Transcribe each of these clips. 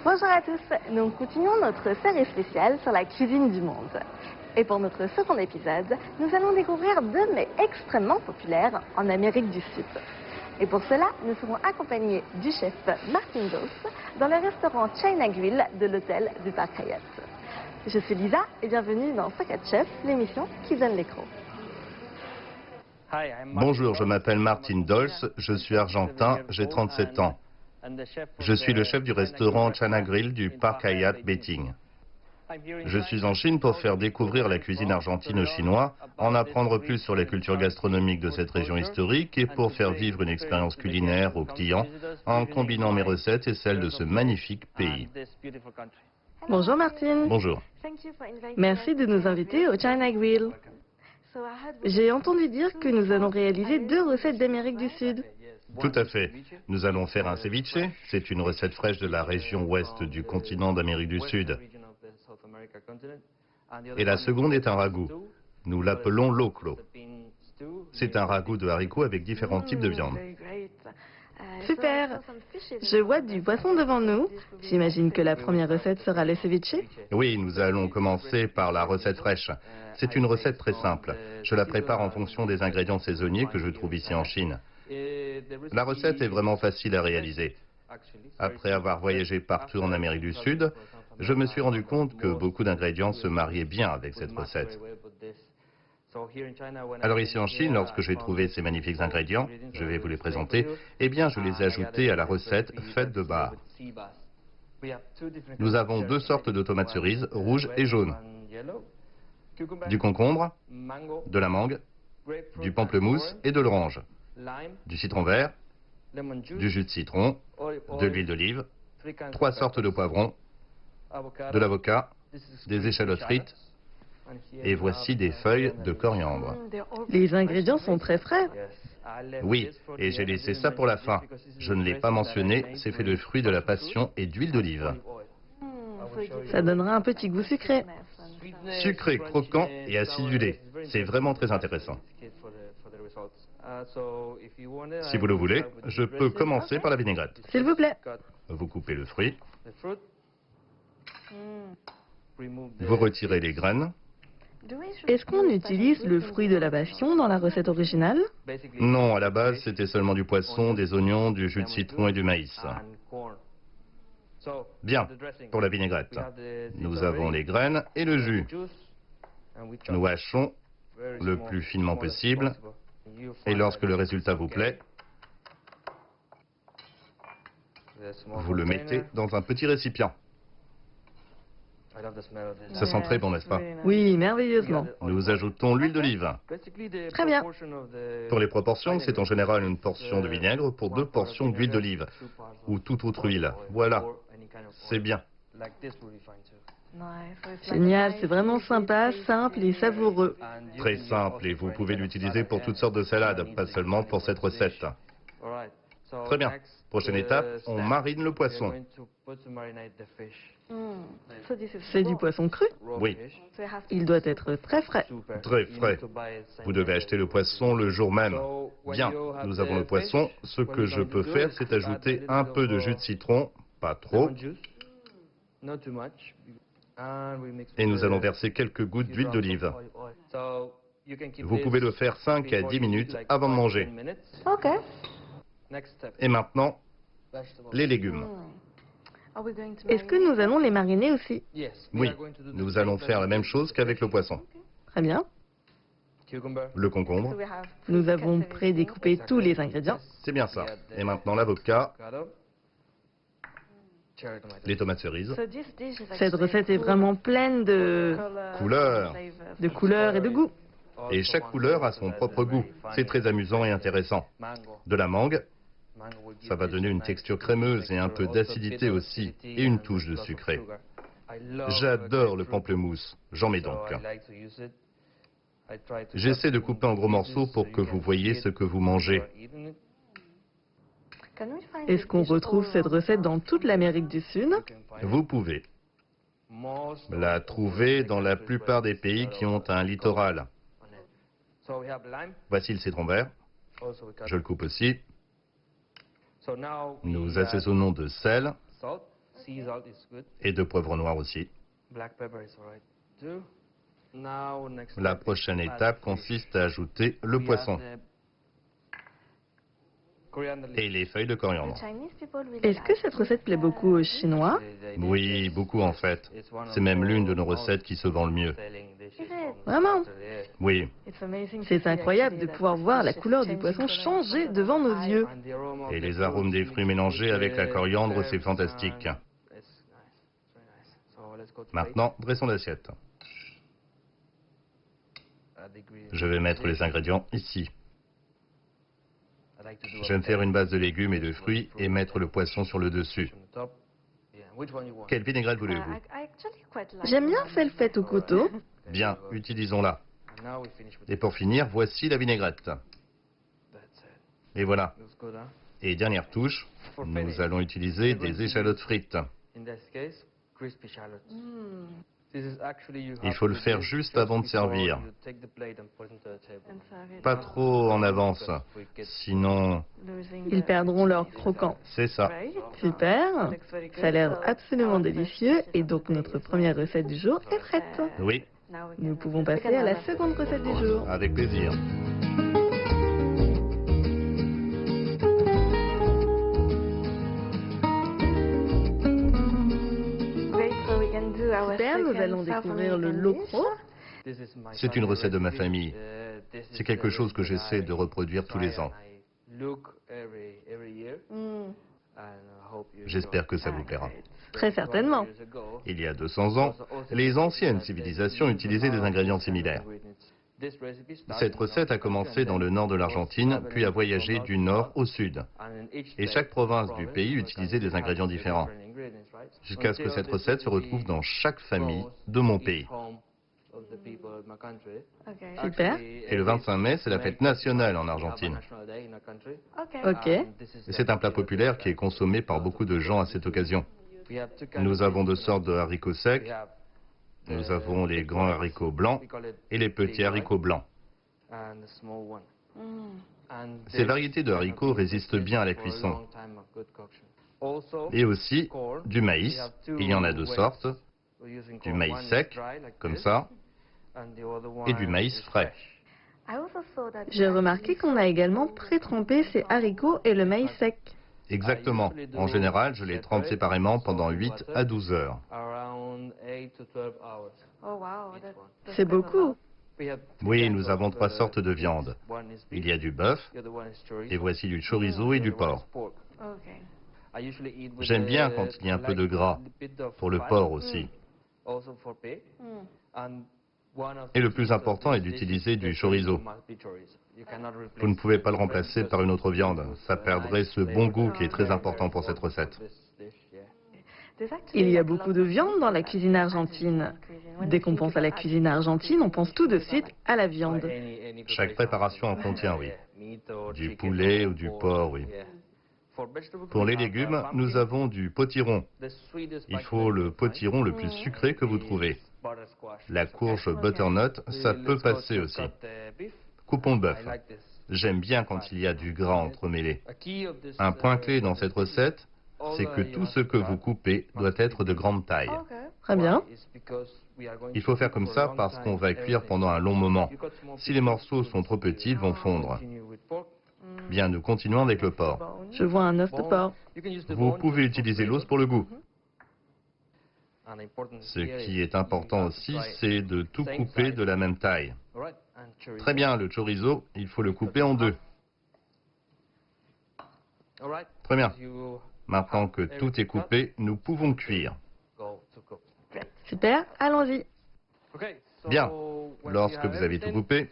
Bonjour à tous, nous continuons notre série spéciale sur la cuisine du monde. Et pour notre second épisode, nous allons découvrir deux mets extrêmement populaires en Amérique du Sud. Et pour cela, nous serons accompagnés du chef Martin Dawes dans le restaurant China Grill de l'hôtel du Parc Hyatt. Je suis Lisa et bienvenue dans Secret Chef, l'émission qui donne l'écran. Bonjour, je m'appelle Martin Dawes, je suis argentin, j'ai 37 ans. Je suis le chef du restaurant China Grill du Parc Hyatt Beijing. Je suis en Chine pour faire découvrir la cuisine argentine aux Chinois, en apprendre plus sur la culture gastronomique de cette région historique et pour faire vivre une expérience culinaire aux clients en combinant mes recettes et celles de ce magnifique pays. Bonjour Martin. Bonjour. Merci de nous inviter au China Grill. J'ai entendu dire que nous allons réaliser deux recettes d'Amérique du Sud. Tout à fait. Nous allons faire un ceviche. C'est une recette fraîche de la région ouest du continent d'Amérique du Sud. Et la seconde est un ragoût. Nous l'appelons loclo. C'est un ragoût de haricots avec différents types de viande. Super. Je vois du poisson devant nous. J'imagine que la première recette sera le ceviche. Oui, nous allons commencer par la recette fraîche. C'est une recette très simple. Je la prépare en fonction des ingrédients saisonniers que je trouve ici en Chine. La recette est vraiment facile à réaliser. Après avoir voyagé partout en Amérique du Sud, je me suis rendu compte que beaucoup d'ingrédients se mariaient bien avec cette recette. Alors ici en Chine, lorsque j'ai trouvé ces magnifiques ingrédients, je vais vous les présenter, eh bien je les ai ajoutés à la recette faite de bar. Nous avons deux sortes de tomates cerises, rouges et jaunes. Du concombre, de la mangue, du pamplemousse et de l'orange. Du citron vert, du jus de citron, de l'huile d'olive, trois sortes de poivrons, de l'avocat, des échalotes frites, et voici des feuilles de coriandre. Les ingrédients sont très frais. Oui, et j'ai laissé ça pour la fin. Je ne l'ai pas mentionné, c'est fait de fruits de la passion et d'huile d'olive. Ça donnera un petit goût sucré. Sucré, croquant et acidulé. C'est vraiment très intéressant. Si vous le voulez, je peux commencer par la vinaigrette. S'il vous plaît. Vous coupez le fruit. Vous retirez les graines. Est-ce qu'on utilise le fruit de la passion dans la recette originale? Non, à la base, c'était seulement du poisson, des oignons, du jus de citron et du maïs. Bien, pour la vinaigrette, nous avons les graines et le jus. Nous hachons le plus finement possible. Et lorsque le résultat vous plaît, vous le mettez dans un petit récipient. Ça sent très bon, n'est-ce pas? Oui, merveilleusement. Nous ajoutons l'huile d'olive. Très bien. Pour les proportions, c'est en général une portion de vinaigre pour 2 portions d'huile d'olive ou toute autre huile. Voilà, c'est bien. Génial, c'est vraiment sympa, simple et savoureux. Très simple et vous pouvez l'utiliser pour toutes sortes de salades, pas seulement pour cette recette. Très bien. Prochaine étape, on marine le poisson. C'est du poisson cru? Oui, Il doit être très frais. très frais. Vous devez acheter le poisson le jour même. Bien, nous avons le poisson. Ce que je peux faire, c'est ajouter un peu de jus de citron, pas trop. Et nous allons verser quelques gouttes d'huile d'olive. Vous pouvez le faire 5 à 10 minutes avant de manger. Ok. Et maintenant, les légumes. Est-ce que nous allons les mariner aussi? Oui, nous allons faire la même chose qu'avec le poisson. Très bien. Le concombre, Nous avons prédécoupé tous les ingrédients. c'est bien ça. Et maintenant l'avocat, les tomates cerises, Cette recette est vraiment pleine de couleurs. couleurs et de goût. Et chaque couleur a son propre goût. C'est très amusant et intéressant. De la mangue, ça va donner une texture crémeuse et un peu d'acidité aussi, et une touche de sucré. J'adore le pamplemousse, j'en mets donc. J'essaie de couper en gros morceaux pour que vous voyez ce que vous mangez. Est-ce qu'on retrouve cette recette dans toute l'Amérique du Sud? Vous pouvez la trouver dans la plupart des pays qui ont un littoral. Voici le citron vert. Je le coupe aussi. Nous assaisonnons de sel, Et de poivre noir aussi. La prochaine étape consiste à ajouter le poisson et les feuilles de coriandre. Est-ce que cette recette plaît beaucoup aux Chinois? Oui, beaucoup en fait. C'est même l'une de nos recettes qui se vend le mieux. Vraiment? Oui, C'est incroyable de pouvoir voir la couleur du poisson changer devant nos yeux. et les arômes des fruits mélangés avec la coriandre, c'est fantastique. Maintenant, dressons l'assiette. Je vais mettre les ingrédients ici. J'aime faire une base de légumes et de fruits et mettre le poisson sur le dessus. Quelle vinaigrette voulez-vous? J'aime bien celle faite au couteau. Bien, utilisons-la. Et pour finir, voici la vinaigrette. Et voilà. Et dernière touche, nous allons utiliser des échalotes frites. Il faut le faire juste avant de servir. Pas trop en avance, sinon... Ils perdront leur croquant. C'est ça. Super. Ça a l'air absolument délicieux et donc notre première recette du jour est prête. Oui, Nous pouvons passer à la seconde recette du jour. avec plaisir. Super, nous allons découvrir le locro. C'est une recette de ma famille. C'est quelque chose que j'essaie de reproduire tous les ans. J'espère que ça vous plaira. Très certainement. Il y a 200 ans, les anciennes civilisations utilisaient des ingrédients similaires. Cette recette a commencé dans le nord de l'Argentine, puis a voyagé du nord au sud. Et chaque province du pays utilisait des ingrédients différents, jusqu'à ce que cette recette se retrouve dans chaque famille de mon pays. Super. Et le 25 mai, c'est la fête nationale en Argentine. Ok. Et c'est un plat populaire qui est consommé par beaucoup de gens à cette occasion. Nous avons deux sortes de haricots secs. Nous avons les grands haricots blancs et les petits haricots blancs. Ces variétés de haricots résistent bien à la cuisson. Et aussi du maïs. Il y en a deux sortes. Du maïs sec, comme ça, et du maïs frais. J'ai remarqué qu'on a également pré-trempé ces haricots et le maïs sec. Exactement. En général, je les trempe séparément pendant 8 à 12 heures. C'est beaucoup. Oui, nous avons trois sortes de viande. Il y a du bœuf, et voici du chorizo et du porc. J'aime bien quand il y a un peu de gras, pour le porc aussi. Et le plus important est d'utiliser du chorizo. Vous ne pouvez pas le remplacer par une autre viande. Ça perdrait ce bon goût qui est très important pour cette recette. Il y a beaucoup de viande dans la cuisine argentine. Dès qu'on pense à la cuisine argentine, on pense tout de suite à la viande. Chaque préparation en contient, oui. Du poulet ou du porc, oui. Pour les légumes, nous avons du potiron. Il faut le potiron le plus sucré que vous trouvez. La courge butternut, ça peut passer aussi. Coupons le bœuf. J'aime bien quand il y a du gras entremêlé. Un point clé dans cette recette, c'est que tout ce que vous coupez doit être de grande taille. Très bien. Il faut faire comme ça parce qu'on va cuire pendant un long moment. Si les morceaux sont trop petits, ils vont fondre. Bien, nous continuons avec le porc. Je vois un os de porc. Vous pouvez utiliser l'os pour le goût. Ce qui est important aussi, c'est de tout couper de la même taille. Très bien, le chorizo, il faut le couper en deux. Très bien. Maintenant que tout est coupé, nous pouvons cuire. Super, allons-y. Bien. Lorsque vous avez tout coupé,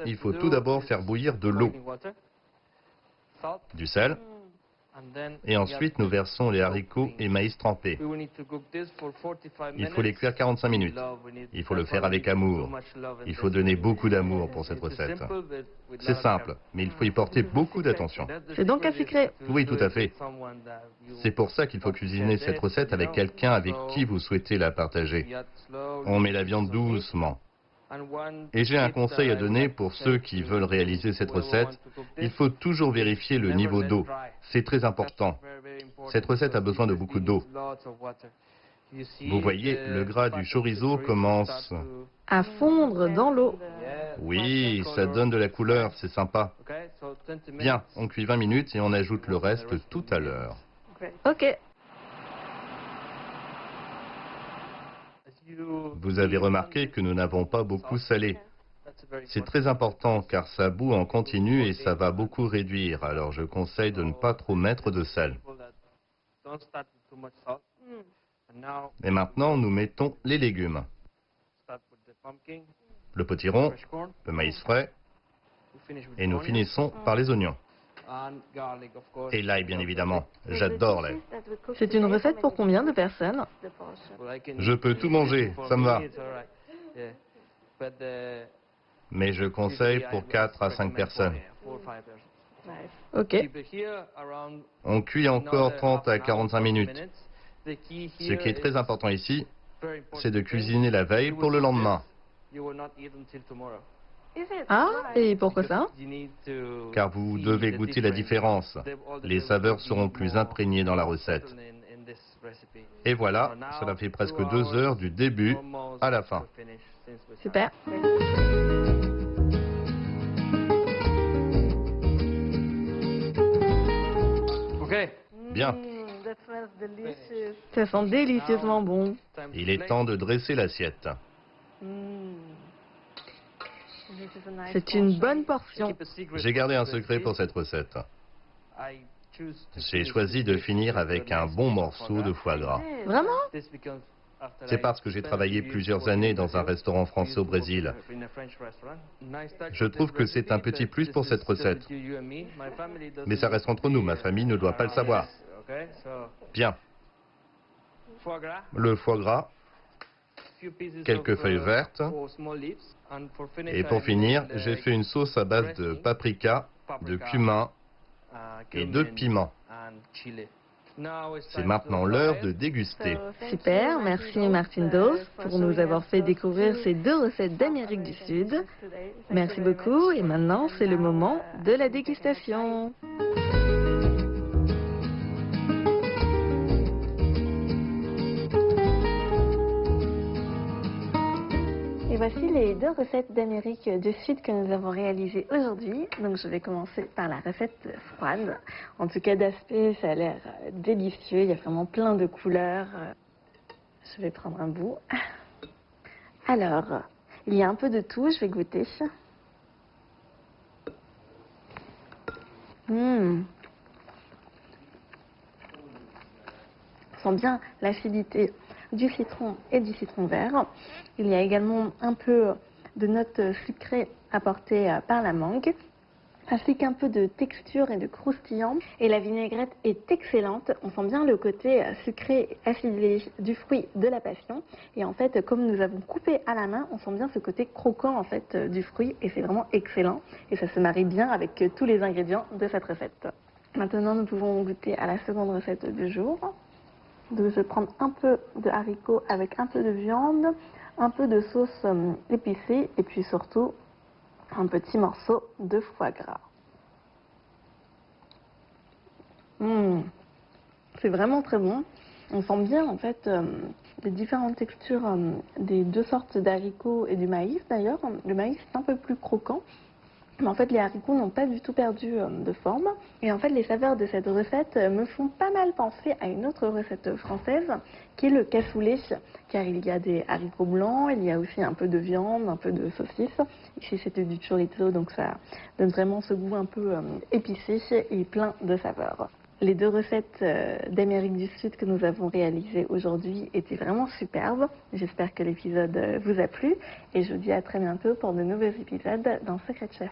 il faut tout d'abord faire bouillir de l'eau, du sel, et ensuite nous versons les haricots et maïs trempés. Il faut les cuire 45 minutes. Il faut le faire avec amour. Il faut donner beaucoup d'amour pour cette recette. C'est simple, mais il faut y porter beaucoup d'attention. C'est donc un secret. Oui, tout à fait. C'est pour ça qu'il faut cuisiner cette recette avec quelqu'un avec qui vous souhaitez la partager. On met la viande doucement. Et j'ai un conseil à donner pour ceux qui veulent réaliser cette recette. Il faut toujours vérifier le niveau d'eau. C'est très important. Cette recette a besoin de beaucoup d'eau. Vous voyez, le gras du chorizo commence... À fondre dans l'eau. Oui, ça donne de la couleur, c'est sympa. Bien, on cuit 20 minutes et on ajoute le reste tout à l'heure. Ok. Vous avez remarqué que nous n'avons pas beaucoup salé. C'est très important car ça bout en continu et ça va beaucoup réduire, alors je conseille de ne pas trop mettre de sel. Et maintenant, nous mettons les légumes. Le potiron, le maïs frais, et nous finissons par les oignons. Et l'ail, bien évidemment. J'adore l'ail. C'est une recette pour combien de personnes? Je peux tout manger, ça me va. Mais je conseille pour 4 à 5 personnes. Ok. On cuit encore 30 à 45 minutes. Ce qui est très important ici, c'est de cuisiner la veille pour le lendemain. Ah, et pourquoi ça? Car vous devez goûter la différence. Les saveurs seront plus imprégnées dans la recette. Et voilà, cela fait presque 2 heures du début à la fin. Super. Bien, Ça sent délicieusement bon. il est temps de dresser l'assiette. C'est une bonne portion. J'ai gardé un secret pour cette recette. J'ai choisi de finir avec un bon morceau de foie gras. Vraiment? C'est parce que j'ai travaillé plusieurs années dans un restaurant français au Brésil. Je trouve que c'est un petit plus pour cette recette. Mais ça reste entre nous, ma famille ne doit pas le savoir. Bien. Le foie gras, quelques feuilles vertes. Et pour finir, j'ai fait une sauce à base de paprika, de cumin et de piment. C'est maintenant l'heure de déguster. Super, merci Martin Dawes pour nous avoir fait découvrir ces 2 recettes d'Amérique du Sud. Merci beaucoup et maintenant c'est le moment de la dégustation. Et voici les 2 recettes d'Amérique du Sud que nous avons réalisées aujourd'hui. Donc je vais commencer par la recette froide. En tout cas d'aspect, ça a l'air délicieux. Il y a vraiment plein de couleurs. Je vais prendre un bout. Alors, il y a un peu de tout, je vais goûter. On sent bien l'acidité du citron et du citron vert. Il y a également un peu de notes sucrées apportées par la mangue, ainsi qu'un peu de texture et de croustillant. Et la vinaigrette est excellente. On sent bien le côté sucré et acidulé du fruit de la passion. Et en fait, comme nous avons coupé à la main, on sent bien ce côté croquant en fait du fruit et c'est vraiment excellent. Et ça se marie bien avec tous les ingrédients de cette recette. Maintenant, nous pouvons goûter à la seconde recette du jour. Donc, je vais prendre un peu de haricots avec un peu de viande, un peu de sauce épicée et puis surtout un petit morceau de foie gras. C'est vraiment très bon. On sent bien en fait les différentes textures des 2 sortes d'haricots et du maïs d'ailleurs. Le maïs est un peu plus croquant. Mais en fait, les haricots n'ont pas du tout perdu de forme. Et en fait, les saveurs de cette recette me font pas mal penser à une autre recette française, qui est le cassoulet, car il y a des haricots blancs, il y a aussi un peu de viande, un peu de saucisse. Ici, c'était du chorizo, donc ça donne vraiment ce goût un peu épicé et plein de saveurs. Les 2 recettes d'Amérique du Sud que nous avons réalisées aujourd'hui étaient vraiment superbes. J'espère que l'épisode vous a plu et je vous dis à très bientôt pour de nouveaux épisodes dans Secret Chef.